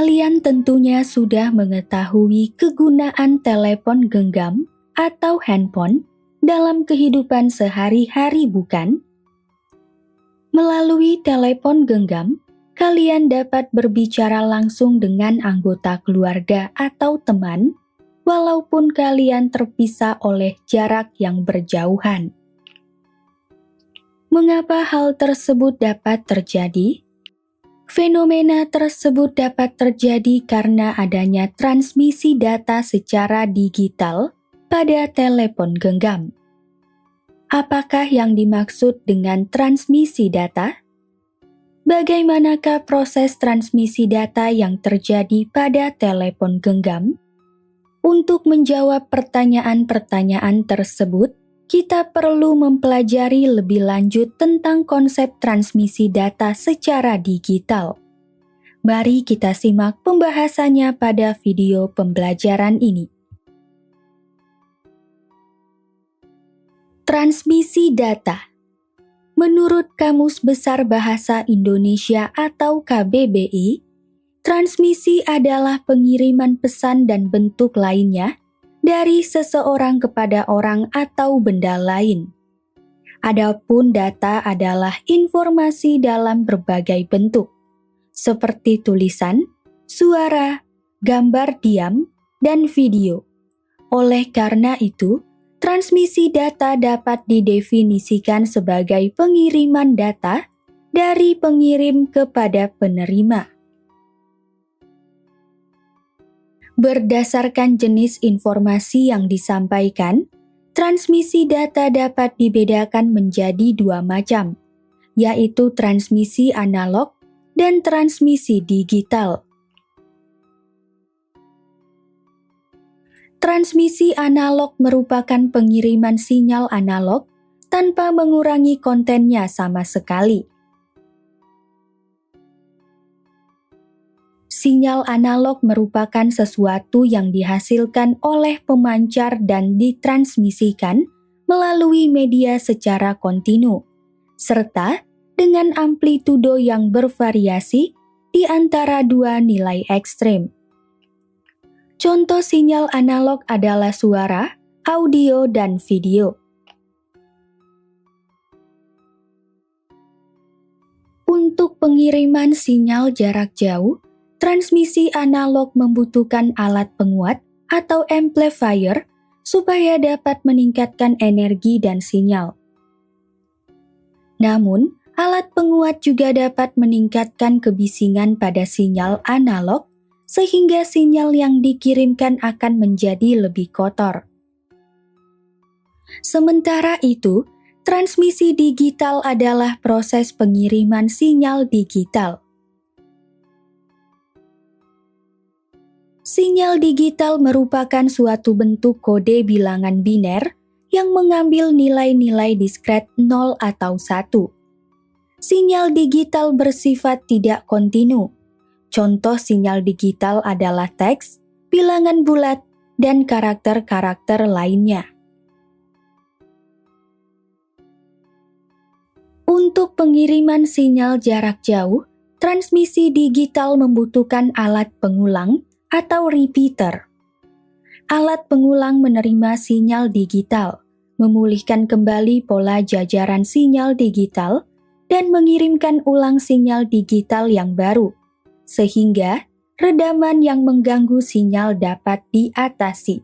Kalian tentunya sudah mengetahui kegunaan telepon genggam atau handphone dalam kehidupan sehari-hari, bukan? Melalui telepon genggam, kalian dapat berbicara langsung dengan anggota keluarga atau teman, walaupun kalian terpisah oleh jarak yang berjauhan. Mengapa hal tersebut dapat terjadi? Fenomena tersebut dapat terjadi karena adanya transmisi data secara digital pada telepon genggam. Apakah yang dimaksud dengan transmisi data? Bagaimanakah proses transmisi data yang terjadi pada telepon genggam? Untuk menjawab pertanyaan-pertanyaan tersebut, kita perlu mempelajari lebih lanjut tentang konsep transmisi data secara digital. Mari kita simak pembahasannya pada video pembelajaran ini. Transmisi data. Menurut Kamus Besar Bahasa Indonesia atau KBBI, transmisi adalah pengiriman pesan dan bentuk lainnya dari seseorang kepada orang atau benda lain. Adapun data adalah informasi dalam berbagai bentuk, seperti tulisan, suara, gambar diam, dan video. Oleh karena itu, transmisi data dapat didefinisikan sebagai pengiriman data dari pengirim kepada penerima. Berdasarkan jenis informasi yang disampaikan, transmisi data dapat dibedakan menjadi dua macam, yaitu transmisi analog dan transmisi digital. Transmisi analog merupakan pengiriman sinyal analog tanpa mengurangi kontennya sama sekali. Sinyal analog merupakan sesuatu yang dihasilkan oleh pemancar dan ditransmisikan melalui media secara kontinu, serta dengan amplitudo yang bervariasi di antara dua nilai ekstrem. Contoh sinyal analog adalah suara, audio, dan video. Untuk pengiriman sinyal jarak jauh, transmisi analog membutuhkan alat penguat atau amplifier supaya dapat meningkatkan energi dan sinyal. Namun, alat penguat juga dapat meningkatkan kebisingan pada sinyal analog sehingga sinyal yang dikirimkan akan menjadi lebih kotor. Sementara itu, transmisi digital adalah proses pengiriman sinyal digital. Sinyal digital merupakan suatu bentuk kode bilangan biner yang mengambil nilai-nilai diskret 0 atau 1. Sinyal digital bersifat tidak kontinu. Contoh sinyal digital adalah teks, bilangan bulat, dan karakter-karakter lainnya. Untuk pengiriman sinyal jarak jauh, transmisi digital membutuhkan alat pengulang atau repeater. Alat pengulang menerima sinyal digital, memulihkan kembali pola jajaran sinyal digital, dan mengirimkan ulang sinyal digital yang baru, sehingga redaman yang mengganggu sinyal dapat diatasi.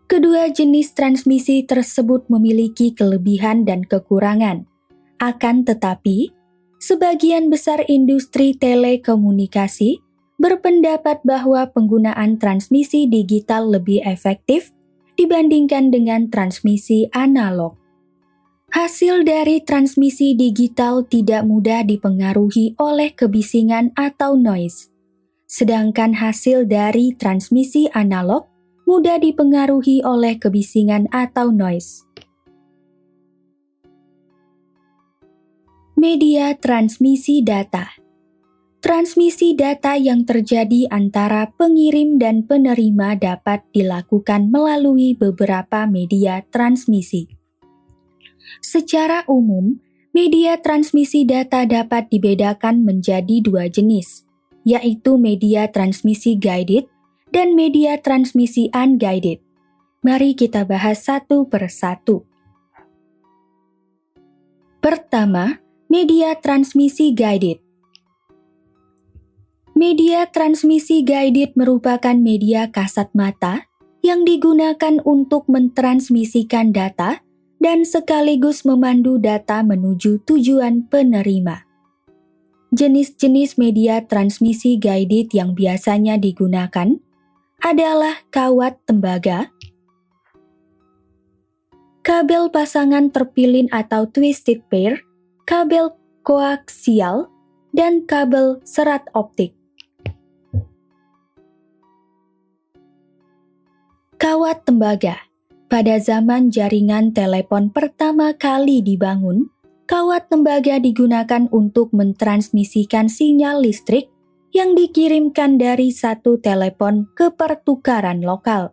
Kedua jenis transmisi tersebut memiliki kelebihan dan kekurangan. Akan tetapi, sebagian besar industri telekomunikasi berpendapat bahwa penggunaan transmisi digital lebih efektif dibandingkan dengan transmisi analog. Hasil dari transmisi digital tidak mudah dipengaruhi oleh kebisingan atau noise, sedangkan hasil dari transmisi analog mudah dipengaruhi oleh kebisingan atau noise. Media transmisi data. Transmisi data yang terjadi antara pengirim dan penerima dapat dilakukan melalui beberapa media transmisi. Secara umum, media transmisi data dapat dibedakan menjadi dua jenis, yaitu media transmisi guided dan media transmisi unguided. Mari kita bahas satu persatu. Pertama, media transmisi guided. Media transmisi guided merupakan media kasat mata yang digunakan untuk mentransmisikan data dan sekaligus memandu data menuju tujuan penerima. Jenis-jenis media transmisi guided yang biasanya digunakan adalah kawat tembaga, kabel pasangan terpilin atau twisted pair, kabel koaksial, dan kabel serat optik. Kawat tembaga. Pada zaman jaringan telepon pertama kali dibangun, kawat tembaga digunakan untuk mentransmisikan sinyal listrik yang dikirimkan dari satu telepon ke pertukaran lokal.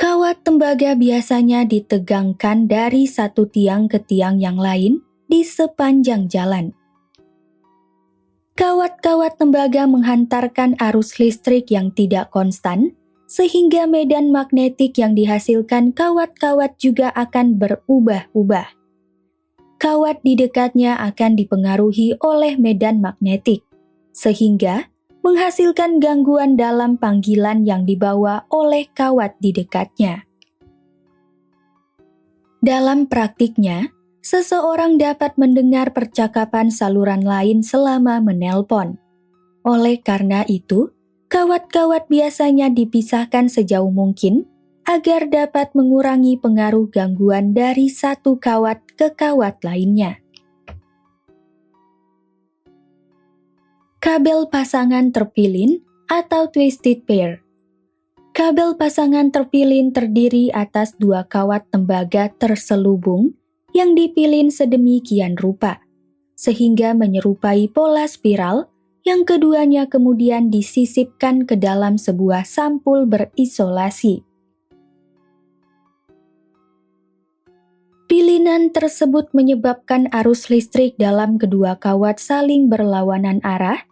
Kawat tembaga biasanya ditegangkan dari satu tiang ke tiang yang lain di sepanjang jalan. Kawat-kawat tembaga menghantarkan arus listrik yang tidak konstan, sehingga medan magnetik yang dihasilkan kawat-kawat juga akan berubah-ubah. Kawat di dekatnya akan dipengaruhi oleh medan magnetik, sehingga menghasilkan gangguan dalam panggilan yang dibawa oleh kawat di dekatnya. Dalam praktiknya, seseorang dapat mendengar percakapan saluran lain selama menelpon. Oleh karena itu, kawat-kawat biasanya dipisahkan sejauh mungkin agar dapat mengurangi pengaruh gangguan dari satu kawat ke kawat lainnya. Kabel pasangan terpilin atau twisted pair. Kabel pasangan terpilin terdiri atas dua kawat tembaga terselubung yang dipilin sedemikian rupa, sehingga menyerupai pola spiral yang keduanya kemudian disisipkan ke dalam sebuah sampul berisolasi. Pilinan tersebut menyebabkan arus listrik dalam kedua kawat saling berlawanan arah,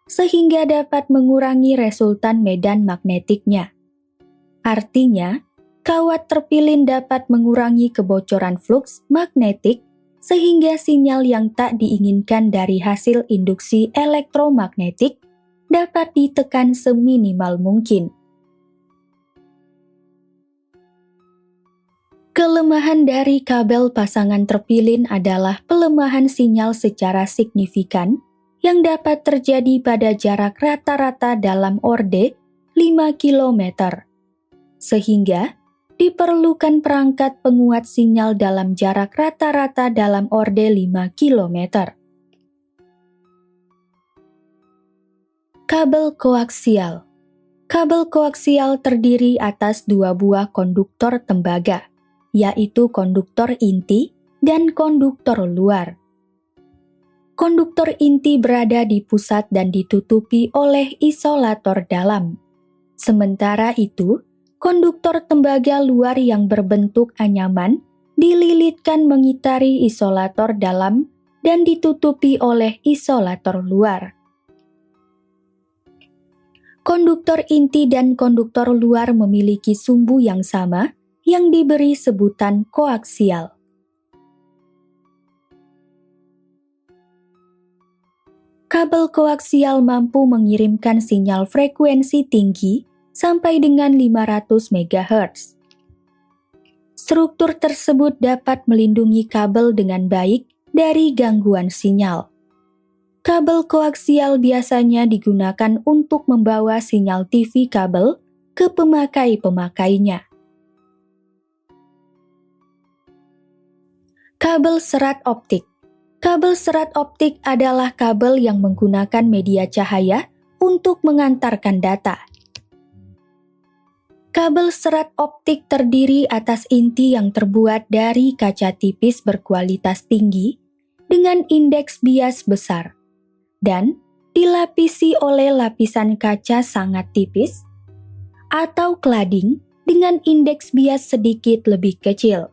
sehingga dapat mengurangi resultan medan magnetiknya. Artinya, kawat terpilin dapat mengurangi kebocoran fluks magnetik sehingga sinyal yang tak diinginkan dari hasil induksi elektromagnetik dapat ditekan seminimal mungkin. Kelemahan dari kabel pasangan terpilin adalah pelemahan sinyal secara signifikan yang dapat terjadi pada jarak rata-rata dalam orde 5 km. Sehingga diperlukan perangkat penguat sinyal dalam jarak rata-rata dalam orde 5 km. Kabel koaksial. Kabel koaksial terdiri atas dua buah konduktor tembaga, yaitu konduktor inti dan konduktor luar. Konduktor inti berada di pusat dan ditutupi oleh isolator dalam. Sementara itu, konduktor tembaga luar yang berbentuk anyaman dililitkan mengitari isolator dalam dan ditutupi oleh isolator luar. Konduktor inti dan konduktor luar memiliki sumbu yang sama yang diberi sebutan koaksial. Kabel koaksial mampu mengirimkan sinyal frekuensi tinggi sampai dengan 500 MHz. Struktur tersebut dapat melindungi kabel dengan baik dari gangguan sinyal. Kabel koaksial biasanya digunakan untuk membawa sinyal TV kabel ke pemakai-pemakainya. Kabel serat optik. Kabel serat optik adalah kabel yang menggunakan media cahaya untuk mengantarkan data. Kabel serat optik terdiri atas inti yang terbuat dari kaca tipis berkualitas tinggi dengan indeks bias besar dan dilapisi oleh lapisan kaca sangat tipis atau cladding dengan indeks bias sedikit lebih kecil.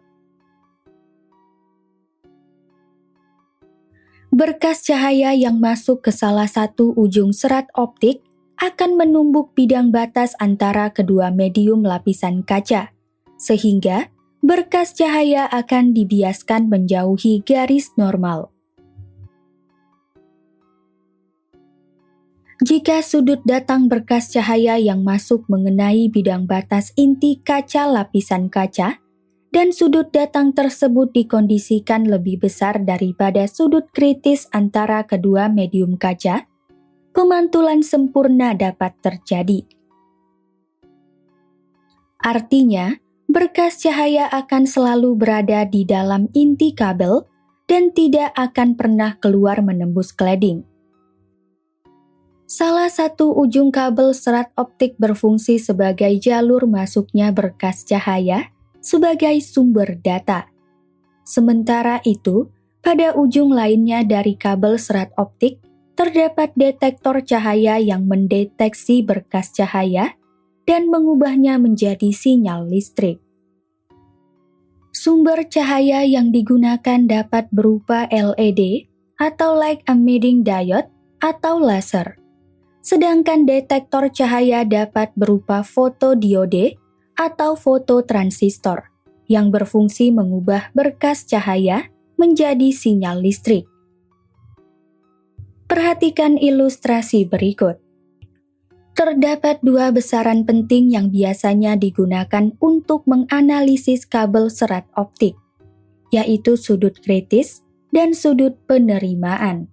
Berkas cahaya yang masuk ke salah satu ujung serat optik akan menumbuk bidang batas antara kedua medium lapisan kaca, sehingga berkas cahaya akan dibiaskan menjauhi garis normal. Jika sudut datang berkas cahaya yang masuk mengenai bidang batas inti kaca lapisan kaca, dan sudut datang tersebut dikondisikan lebih besar daripada sudut kritis antara kedua medium kaca, pemantulan sempurna dapat terjadi. Artinya, berkas cahaya akan selalu berada di dalam inti kabel dan tidak akan pernah keluar menembus cladding. Salah satu ujung kabel serat optik berfungsi sebagai jalur masuknya berkas cahaya sebagai sumber data. Sementara itu, pada ujung lainnya dari kabel serat optik, terdapat detektor cahaya yang mendeteksi berkas cahaya dan mengubahnya menjadi sinyal listrik. Sumber cahaya yang digunakan dapat berupa LED atau light emitting diode atau laser. Sedangkan detektor cahaya dapat berupa fotodiode atau fototransistor yang berfungsi mengubah berkas cahaya menjadi sinyal listrik. Perhatikan ilustrasi berikut. Terdapat dua besaran penting yang biasanya digunakan untuk menganalisis kabel serat optik, yaitu sudut kritis dan sudut penerimaan.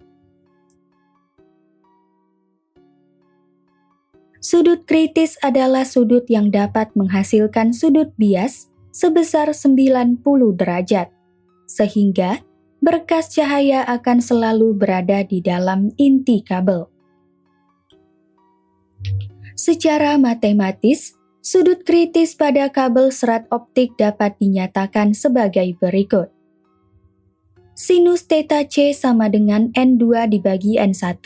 Sudut kritis adalah sudut yang dapat menghasilkan sudut bias sebesar 90 derajat, sehingga berkas cahaya akan selalu berada di dalam inti kabel. Secara matematis, sudut kritis pada kabel serat optik dapat dinyatakan sebagai berikut. Sinus theta C sama dengan N2 dibagi N1,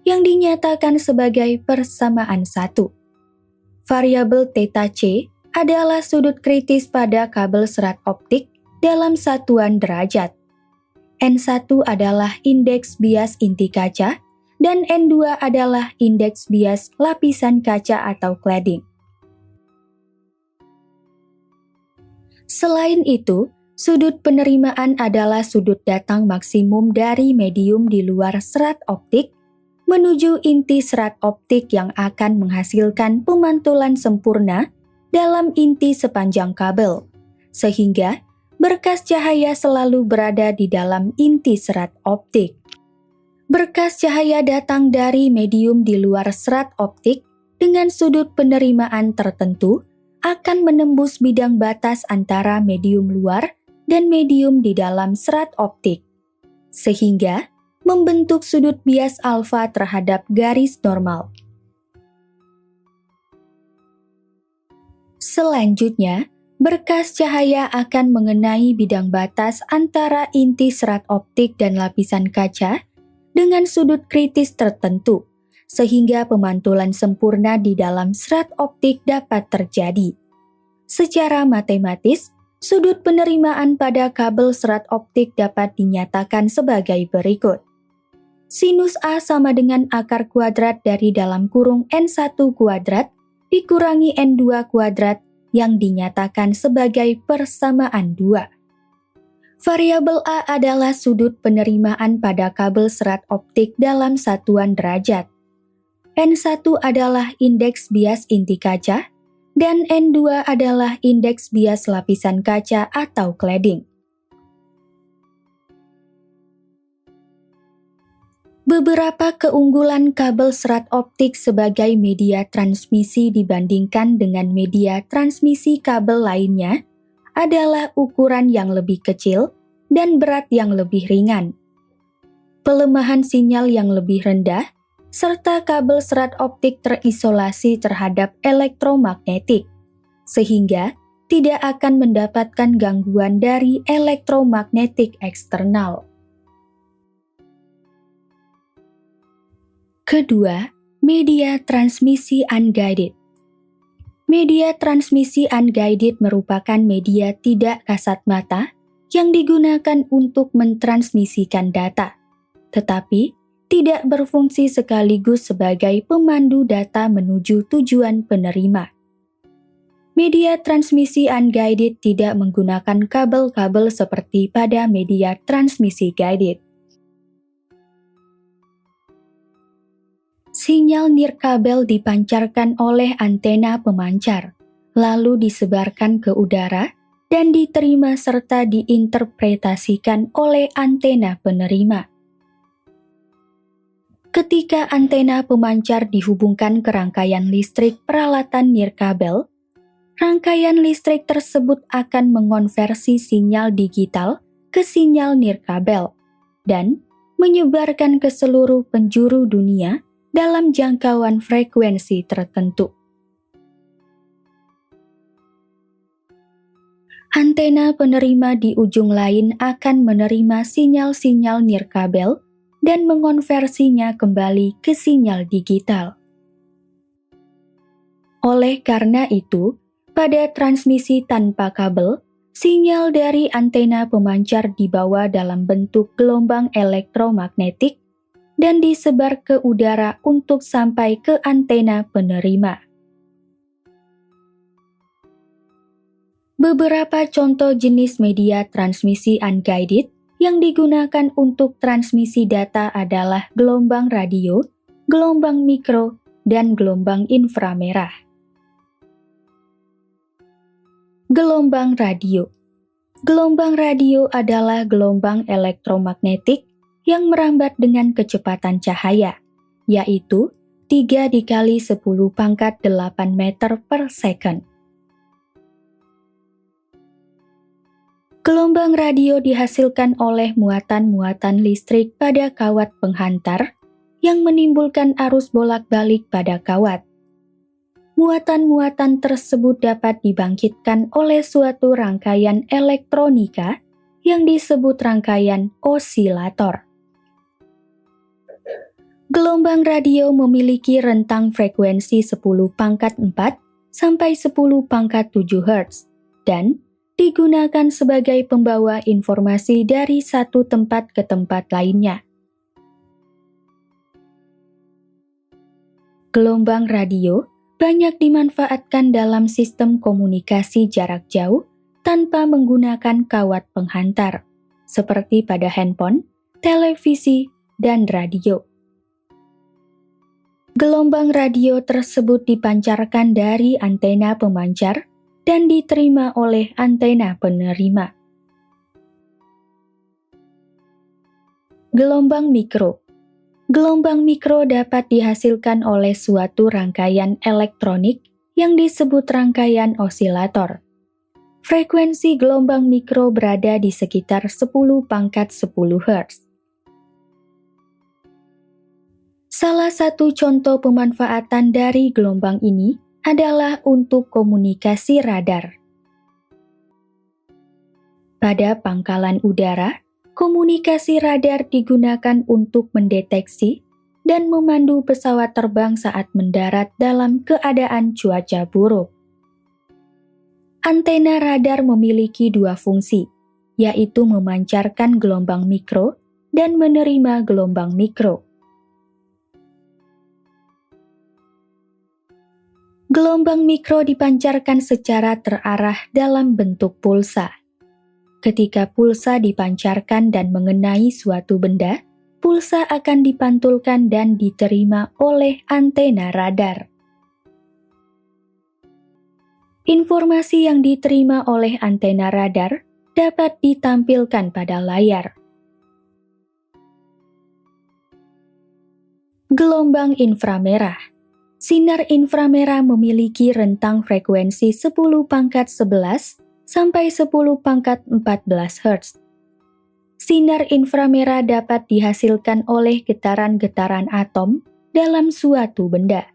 yang dinyatakan sebagai persamaan 1. Variabel theta C adalah sudut kritis pada kabel serat optik dalam satuan derajat. N1 adalah indeks bias inti kaca, dan N2 adalah indeks bias lapisan kaca atau cladding. Selain itu, sudut penerimaan adalah sudut datang maksimum dari medium di luar serat optik menuju inti serat optik yang akan menghasilkan pemantulan sempurna dalam inti sepanjang kabel, sehingga berkas cahaya selalu berada di dalam inti serat optik. Berkas cahaya datang dari medium di luar serat optik dengan sudut penerimaan tertentu akan menembus bidang batas antara medium luar dan medium di dalam serat optik, sehingga membentuk sudut bias alfa terhadap garis normal. Selanjutnya, berkas cahaya akan mengenai bidang batas antara inti serat optik dan lapisan kaca dengan sudut kritis tertentu, sehingga pemantulan sempurna di dalam serat optik dapat terjadi. Secara matematis, sudut penerimaan pada kabel serat optik dapat dinyatakan sebagai berikut. Sinus A sama dengan akar kuadrat dari dalam kurung N1 kuadrat dikurangi N2 kuadrat yang dinyatakan sebagai persamaan 2. Variabel A adalah sudut penerimaan pada kabel serat optik dalam satuan derajat. N1 adalah indeks bias inti kaca, dan N2 adalah indeks bias lapisan kaca atau cladding. Beberapa keunggulan kabel serat optik sebagai media transmisi dibandingkan dengan media transmisi kabel lainnya adalah ukuran yang lebih kecil dan berat yang lebih ringan, pelemahan sinyal yang lebih rendah, serta kabel serat optik terisolasi terhadap elektromagnetik, sehingga tidak akan mendapatkan gangguan dari elektromagnetik eksternal. Kedua, media transmisi unguided. Media transmisi unguided merupakan media tidak kasat mata yang digunakan untuk mentransmisikan data. tetapi tidak berfungsi sekaligus sebagai pemandu data menuju tujuan penerima. Media transmisi unguided tidak menggunakan kabel-kabel seperti pada media transmisi guided. Sinyal nirkabel dipancarkan oleh antena pemancar, lalu disebarkan ke udara dan diterima serta diinterpretasikan oleh antena penerima. Ketika antena pemancar dihubungkan ke rangkaian listrik peralatan nirkabel, rangkaian listrik tersebut akan mengonversi sinyal digital ke sinyal nirkabel dan menyebarkan ke seluruh penjuru dunia dalam jangkauan frekuensi tertentu. Antena penerima di ujung lain akan menerima sinyal-sinyal nirkabel dan mengonversinya kembali ke sinyal digital. Oleh karena itu, pada transmisi tanpa kabel, sinyal dari antena pemancar dibawa dalam bentuk gelombang elektromagnetik dan disebar ke udara untuk sampai ke antena penerima. Beberapa contoh jenis media transmisi unguided yang digunakan untuk transmisi data adalah gelombang radio, gelombang mikro, dan gelombang inframerah. Gelombang radio. Gelombang radio adalah gelombang elektromagnetik yang merambat dengan kecepatan cahaya, yaitu 3 dikali 10 pangkat 8 meter per second. Gelombang radio dihasilkan oleh muatan-muatan listrik pada kawat penghantar yang menimbulkan arus bolak-balik pada kawat. Muatan-muatan tersebut dapat dibangkitkan oleh suatu rangkaian elektronika yang disebut rangkaian osilator. Gelombang radio memiliki rentang frekuensi 10 pangkat 4 sampai 10 pangkat 7 Hz dan digunakan sebagai pembawa informasi dari satu tempat ke tempat lainnya. Gelombang radio banyak dimanfaatkan dalam sistem komunikasi jarak jauh tanpa menggunakan kawat penghantar, seperti pada handphone, televisi, dan radio. Gelombang radio tersebut dipancarkan dari antena pemancar dan diterima oleh antena penerima. Gelombang mikro. Gelombang mikro dapat dihasilkan oleh suatu rangkaian elektronik yang disebut rangkaian osilator. Frekuensi gelombang mikro berada di sekitar 10 pangkat 10 Hz. Salah satu contoh pemanfaatan dari gelombang ini adalah untuk komunikasi radar. Pada pangkalan udara, komunikasi radar digunakan untuk mendeteksi dan memandu pesawat terbang saat mendarat dalam keadaan cuaca buruk. Antena radar memiliki dua fungsi, yaitu memancarkan gelombang mikro dan menerima gelombang mikro. Gelombang mikro dipancarkan secara terarah dalam bentuk pulsa. Ketika pulsa dipancarkan dan mengenai suatu benda, pulsa akan dipantulkan dan diterima oleh antena radar. Informasi yang diterima oleh antena radar dapat ditampilkan pada layar. Gelombang inframerah. Sinar inframerah memiliki rentang frekuensi 10 pangkat 11 sampai 10 pangkat 14 Hz. Sinar inframerah dapat dihasilkan oleh getaran-getaran atom dalam suatu benda.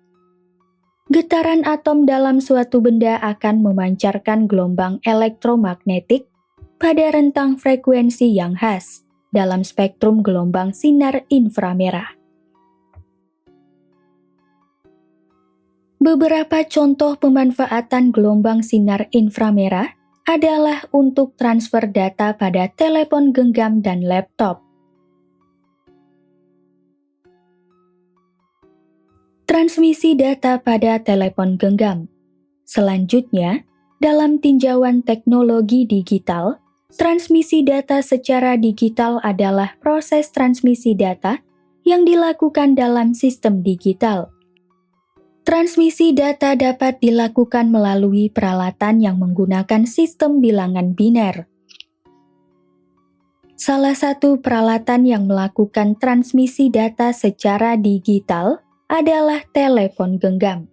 Getaran atom dalam suatu benda akan memancarkan gelombang elektromagnetik pada rentang frekuensi yang khas dalam spektrum gelombang sinar inframerah. Beberapa contoh pemanfaatan gelombang sinar inframerah adalah untuk transfer data pada telepon genggam dan laptop. Transmisi data pada telepon genggam. Selanjutnya, dalam tinjauan teknologi digital, transmisi data secara digital adalah proses transmisi data yang dilakukan dalam sistem digital. Transmisi data dapat dilakukan melalui peralatan yang menggunakan sistem bilangan biner. Salah satu peralatan yang melakukan transmisi data secara digital adalah telepon genggam.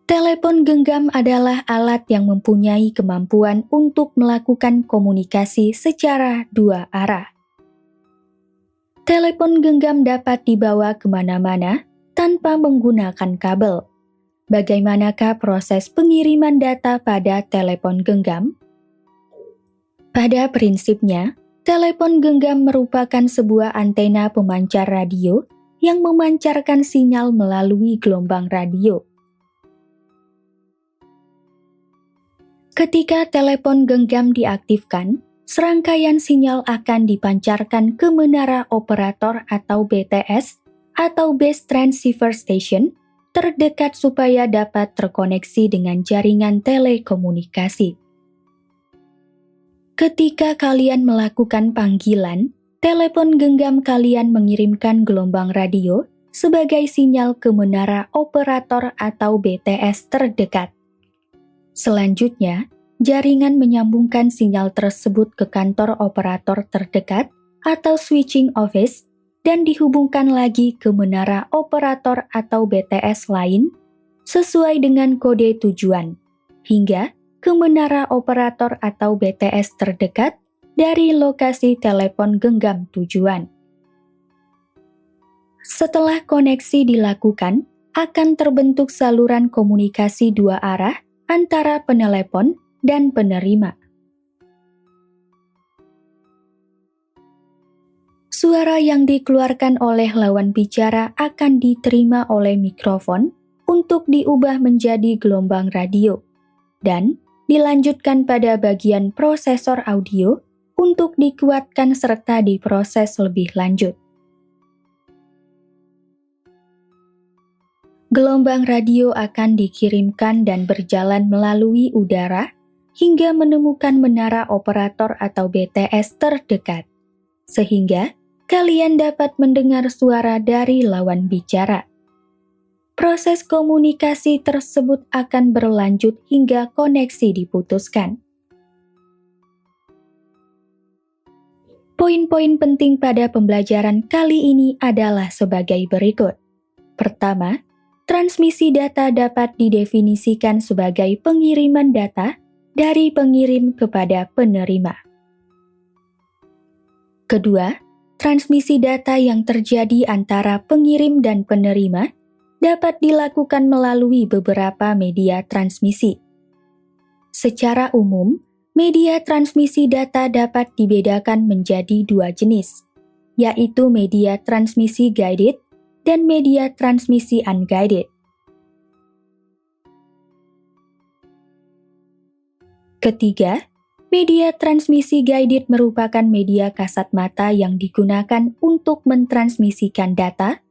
Telepon genggam adalah alat yang mempunyai kemampuan untuk melakukan komunikasi secara dua arah. Telepon genggam dapat dibawa kemana-mana tanpa menggunakan kabel. Bagaimanakah proses pengiriman data pada telepon genggam? Pada prinsipnya, telepon genggam merupakan sebuah antena pemancar radio yang memancarkan sinyal melalui gelombang radio. Ketika telepon genggam diaktifkan, serangkaian sinyal akan dipancarkan ke menara operator atau BTS atau Base Transceiver Station terdekat supaya dapat terkoneksi dengan jaringan telekomunikasi. Ketika kalian melakukan panggilan, telepon genggam kalian mengirimkan gelombang radio sebagai sinyal ke menara operator atau BTS terdekat. Selanjutnya, jaringan menyambungkan sinyal tersebut ke kantor operator terdekat atau switching office dan dihubungkan lagi ke menara operator atau BTS lain sesuai dengan kode tujuan, hingga ke menara operator atau BTS terdekat dari lokasi telepon genggam tujuan. Setelah koneksi dilakukan, akan terbentuk saluran komunikasi dua arah antara penelepon dan penerima. Suara yang dikeluarkan oleh lawan bicara akan diterima oleh mikrofon untuk diubah menjadi gelombang radio dan dilanjutkan pada bagian prosesor audio untuk dikuatkan serta diproses lebih lanjut. Gelombang radio akan dikirimkan dan berjalan melalui udara hingga menemukan menara operator atau BTS terdekat, sehingga kalian dapat mendengar suara dari lawan bicara. Proses komunikasi tersebut akan berlanjut hingga koneksi diputuskan. Poin-poin penting pada pembelajaran kali ini adalah sebagai berikut. Pertama, transmisi data dapat didefinisikan sebagai pengiriman data dari pengirim kepada penerima. Kedua, transmisi data yang terjadi antara pengirim dan penerima dapat dilakukan melalui beberapa media transmisi. Secara umum, media transmisi data dapat dibedakan menjadi dua jenis, yaitu media transmisi guided dan media transmisi unguided. Ketiga, media transmisi guided merupakan media kasat mata yang digunakan untuk mentransmisikan data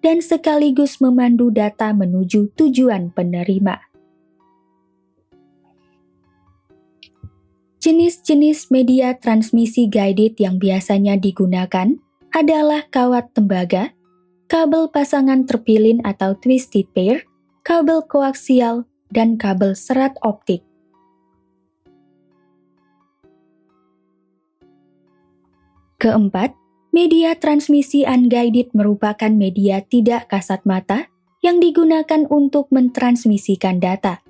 dan sekaligus memandu data menuju tujuan penerima. Jenis-jenis media transmisi guided yang biasanya digunakan adalah kawat tembaga, kabel pasangan terpilin atau twisted pair, kabel koaksial, dan kabel serat optik. Keempat, media transmisi unguided merupakan media tidak kasat mata yang digunakan untuk mentransmisikan data,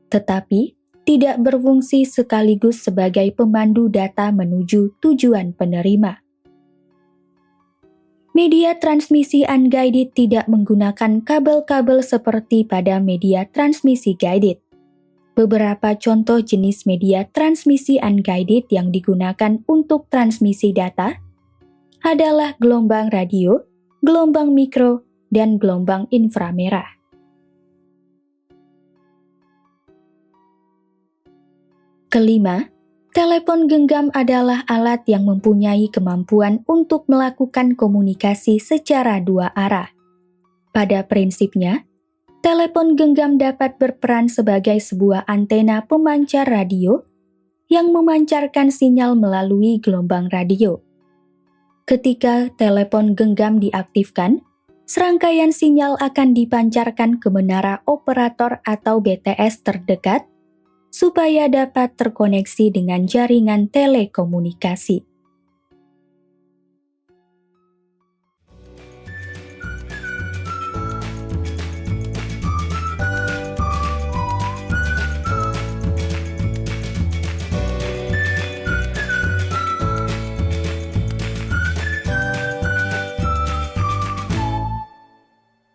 tetapi tidak berfungsi sekaligus sebagai pemandu data menuju tujuan penerima. Media transmisi unguided tidak menggunakan kabel-kabel seperti pada media transmisi guided. Beberapa contoh jenis media transmisi unguided yang digunakan untuk transmisi data adalah gelombang radio, gelombang mikro, dan gelombang inframerah. Kelima, Telepon genggam adalah alat yang mempunyai kemampuan untuk melakukan komunikasi secara dua arah. Pada prinsipnya, telepon genggam dapat berperan sebagai sebuah antena pemancar radio yang memancarkan sinyal melalui gelombang radio. Ketika telepon genggam diaktifkan, serangkaian sinyal akan dipancarkan ke menara operator atau BTS terdekat supaya dapat terkoneksi dengan jaringan telekomunikasi.